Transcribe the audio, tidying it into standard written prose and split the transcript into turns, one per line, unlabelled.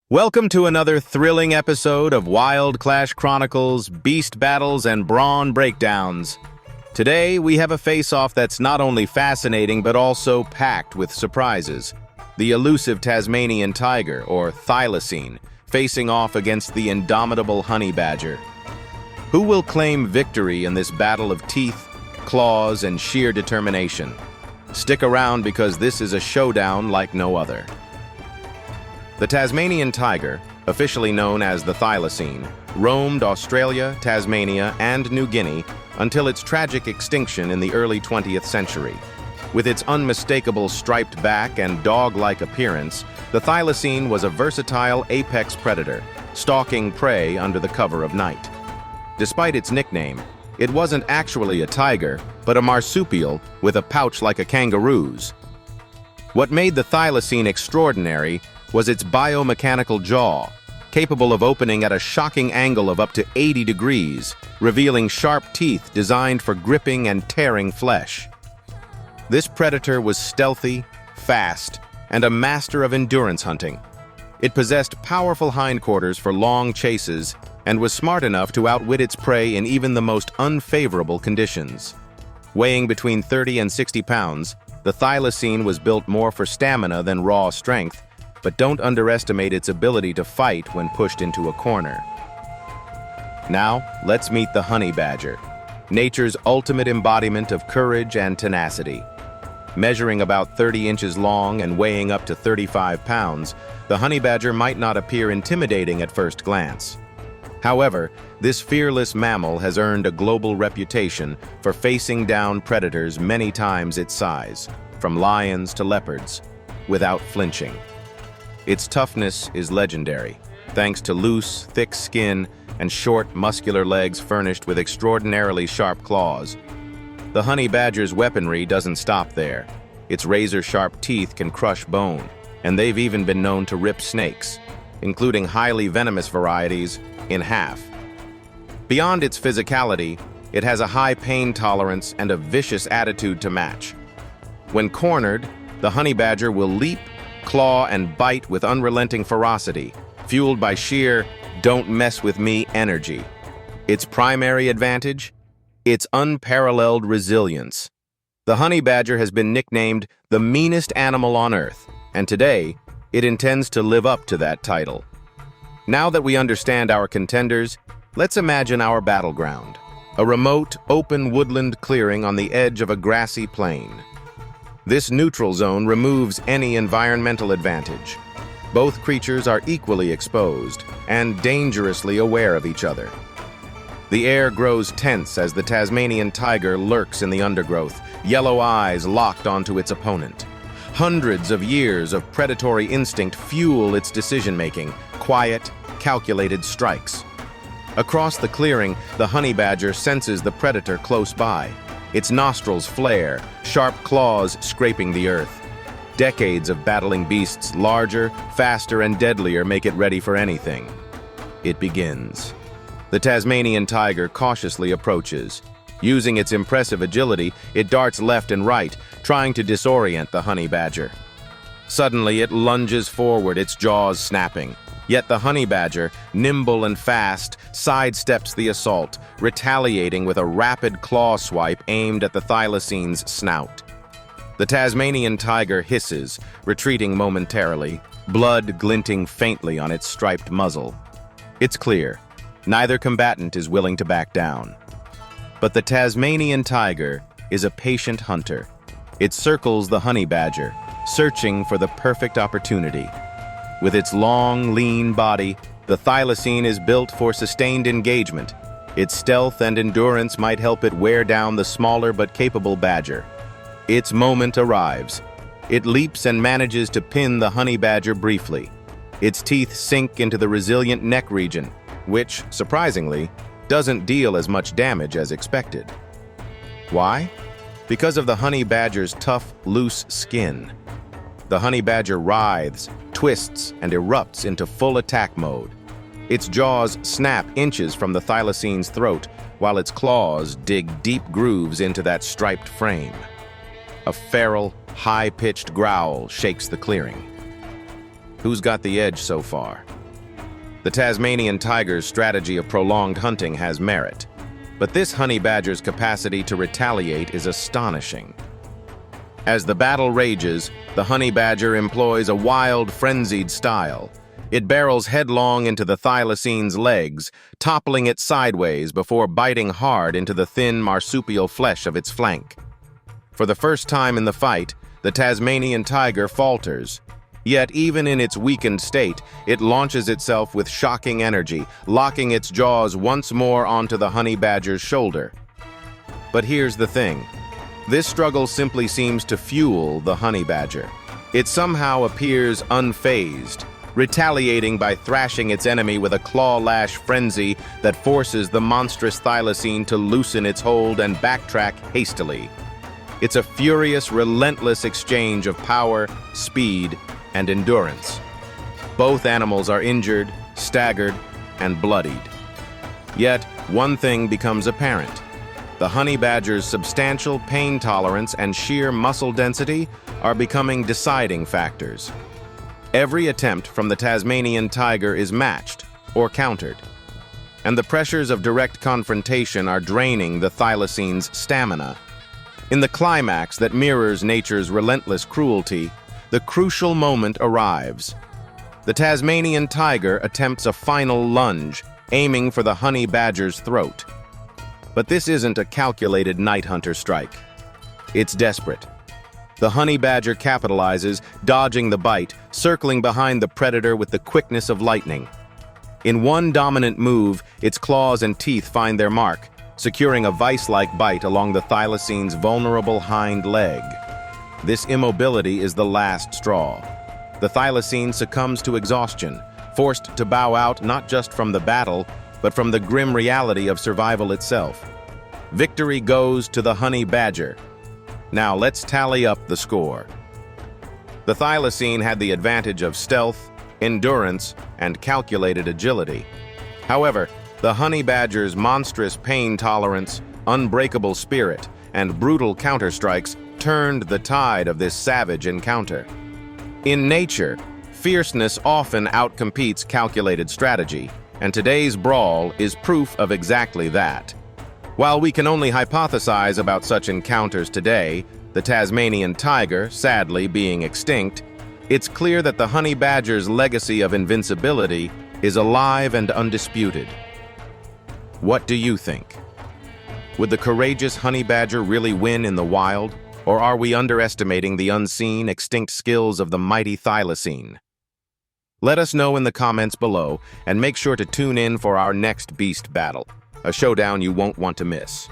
Welcome to another thrilling episode of Wild Clash Chronicles, Beast Battles, and Brawn Breakdowns. Today, we have a face-off that's not only fascinating but also packed with surprises. The elusive Tasmanian tiger, or thylacine, facing off against the indomitable honey badger. Who will claim victory in this battle of teeth, claws, and sheer determination? Stick around because this is a showdown like no other. The Tasmanian tiger, officially known as the thylacine, roamed Australia, Tasmania, and New Guinea until its tragic extinction in the early 20th century. With its unmistakable striped back and dog-like appearance, the thylacine was a versatile apex predator, stalking prey under the cover of night. Despite its nickname, it wasn't actually a tiger, but a marsupial with a pouch like a kangaroo's. What made the thylacine extraordinary was its biomechanical jaw, capable of opening at a shocking angle of up to 80 degrees, revealing sharp teeth designed for gripping and tearing flesh. This predator was stealthy, fast, and a master of endurance hunting. It possessed powerful hindquarters for long chases and was smart enough to outwit its prey in even the most unfavorable conditions. Weighing between 30 and 60 pounds, the thylacine was built more for stamina than raw strength, but don't underestimate its ability to fight when pushed into a corner. Now, let's meet the honey badger, nature's ultimate embodiment of courage and tenacity. Measuring about 30 inches long and weighing up to 35 pounds, the honey badger might not appear intimidating at first glance. However, this fearless mammal has earned a global reputation for facing down predators many times its size, from lions to leopards, without flinching. Its toughness is legendary, thanks to loose, thick skin and short, muscular legs furnished with extraordinarily sharp claws. The honey badger's weaponry doesn't stop there. Its razor-sharp teeth can crush bone, and they've even been known to rip snakes, including highly venomous varieties, in half. Beyond its physicality, it has a high pain tolerance and a vicious attitude to match. When cornered, the honey badger will leap, claw, and bite with unrelenting ferocity, fueled by sheer "don't mess with me" energy. Its primary advantage? Its unparalleled resilience. The honey badger has been nicknamed the meanest animal on Earth, and today, it intends to live up to that title. Now that we understand our contenders, let's imagine our battleground, a remote, open woodland clearing on the edge of a grassy plain. This neutral zone removes any environmental advantage. Both creatures are equally exposed and dangerously aware of each other. The air grows tense as the Tasmanian tiger lurks in the undergrowth, yellow eyes locked onto its opponent. Hundreds of years of predatory instinct fuel its decision-making, quiet, calculated strikes. Across the clearing, the honey badger senses the predator close by. Its nostrils flare, sharp claws scraping the earth. Decades of battling beasts larger, faster, and deadlier make it ready for anything. It begins. The Tasmanian tiger cautiously approaches. Using its impressive agility, it darts left and right, trying to disorient the honey badger. Suddenly, it lunges forward, its jaws snapping. Yet the honey badger, nimble and fast, sidesteps the assault, retaliating with a rapid claw swipe aimed at the thylacine's snout. The Tasmanian tiger hisses, retreating momentarily, blood glinting faintly on its striped muzzle. It's clear, neither combatant is willing to back down. But the Tasmanian tiger is a patient hunter. It circles the honey badger, searching for the perfect opportunity. With its long, lean body, the thylacine is built for sustained engagement. Its stealth and endurance might help it wear down the smaller but capable badger. Its moment arrives. It leaps and manages to pin the honey badger briefly. Its teeth sink into the resilient neck region, which, surprisingly, doesn't deal as much damage as expected. Why? Because of the honey badger's tough, loose skin. The honey badger writhes, twists, and erupts into full attack mode. Its jaws snap inches from the thylacine's throat, while its claws dig deep grooves into that striped frame. A feral, high-pitched growl shakes the clearing. Who's got the edge so far? The Tasmanian tiger's strategy of prolonged hunting has merit, but this honey badger's capacity to retaliate is astonishing. As the battle rages, the honey badger employs a wild, frenzied style. It barrels headlong into the thylacines' legs, toppling it sideways before biting hard into the thin, marsupial flesh of its flank. For the first time in the fight, the Tasmanian tiger falters. Yet even in its weakened state, it launches itself with shocking energy, locking its jaws once more onto the honey badger's shoulder. But here's the thing. This struggle simply seems to fuel the honey badger. It somehow appears unfazed, retaliating by thrashing its enemy with a claw-lash frenzy that forces the monstrous thylacine to loosen its hold and backtrack hastily. It's a furious, relentless exchange of power, speed, and endurance. Both animals are injured, staggered, and bloodied. Yet, one thing becomes apparent. The honey badger's substantial pain tolerance and sheer muscle density are becoming deciding factors. Every attempt from the Tasmanian tiger is matched or countered, and the pressures of direct confrontation are draining the thylacine's stamina. In the climax that mirrors nature's relentless cruelty, the crucial moment arrives. The Tasmanian tiger attempts a final lunge, aiming for the honey badger's throat. But this isn't a calculated night hunter strike. It's desperate. The honey badger capitalizes, dodging the bite, circling behind the predator with the quickness of lightning. In one dominant move, its claws and teeth find their mark, securing a vice-like bite along the thylacine's vulnerable hind leg. This immobility is the last straw. The thylacine succumbs to exhaustion, forced to bow out not just from the battle, but from the grim reality of survival itself. Victory goes to the honey badger. Now let's tally up the score. The thylacine had the advantage of stealth, endurance, and calculated agility. However, the honey badger's monstrous pain tolerance, unbreakable spirit, and brutal counterstrikes turned the tide of this savage encounter. In nature, fierceness often outcompetes calculated strategy, and today's brawl is proof of exactly that. While we can only hypothesize about such encounters today, the Tasmanian tiger sadly being extinct, it's clear that the honey badger's legacy of invincibility is alive and undisputed. What do you think? Would the courageous honey badger really win in the wild, or are we underestimating the unseen, extinct skills of the mighty thylacine? Let us know in the comments below, and make sure to tune in for our next beast battle, a showdown you won't want to miss.